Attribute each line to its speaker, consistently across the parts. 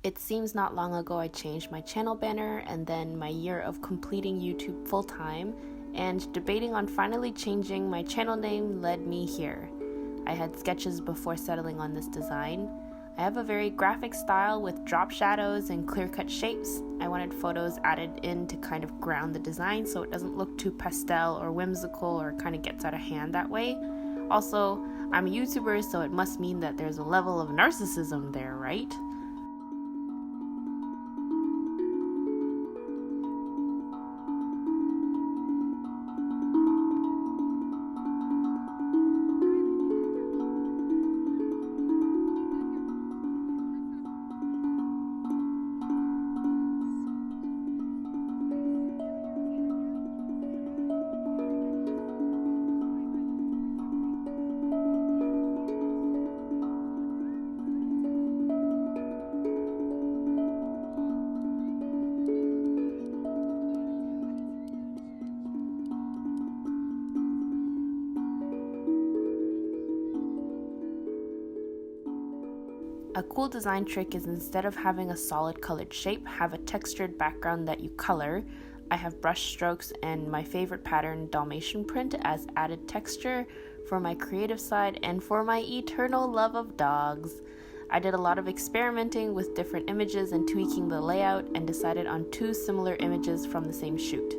Speaker 1: It seems not long ago I changed my channel banner and then my year of completing YouTube full-time, and debating on finally changing my channel name led me here. I had sketches before settling on this design. I have a very graphic style with drop shadows and clear-cut shapes. I wanted photos added in to kind of ground the design so it doesn't look too pastel or whimsical or kind of gets out of hand that way. Also, I'm a YouTuber, so it must mean that there's a level of narcissism there, right? A cool design trick is, instead of having a solid colored shape, have a textured background that you color. I have brush strokes and my favorite pattern, Dalmatian print, as added texture for my creative side and for my eternal love of dogs. I did a lot of experimenting with different images and tweaking the layout, and decided on 2 similar images from the same shoot.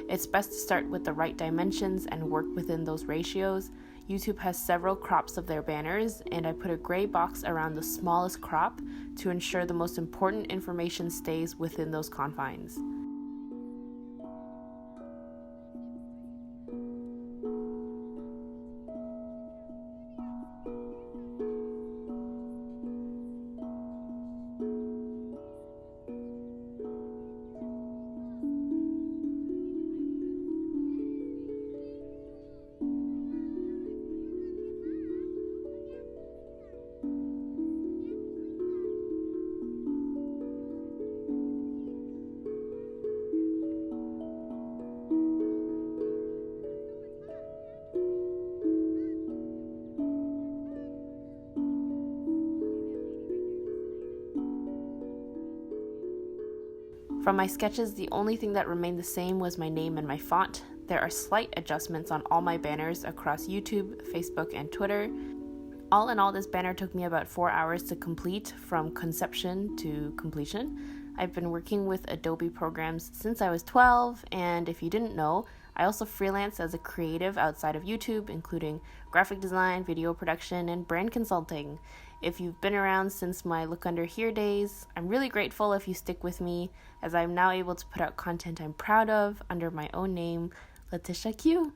Speaker 1: It's best to start with the right dimensions and work within those ratios. YouTube has several crops of their banners, and I put a gray box around the smallest crop to ensure the most important information stays within those confines. From my sketches, the only thing that remained the same was my name and my font. There are slight adjustments on all my banners across YouTube, Facebook, and Twitter. All in all, this banner took me about 4 hours to complete, from conception to completion. I've been working with Adobe programs since I was 12, and if you didn't know, I also freelance as a creative outside of YouTube, including graphic design, video production, and brand consulting. If you've been around since my Look Under Here days, I'm really grateful if you stick with me, as I'm now able to put out content I'm proud of under my own name, Letitia Q.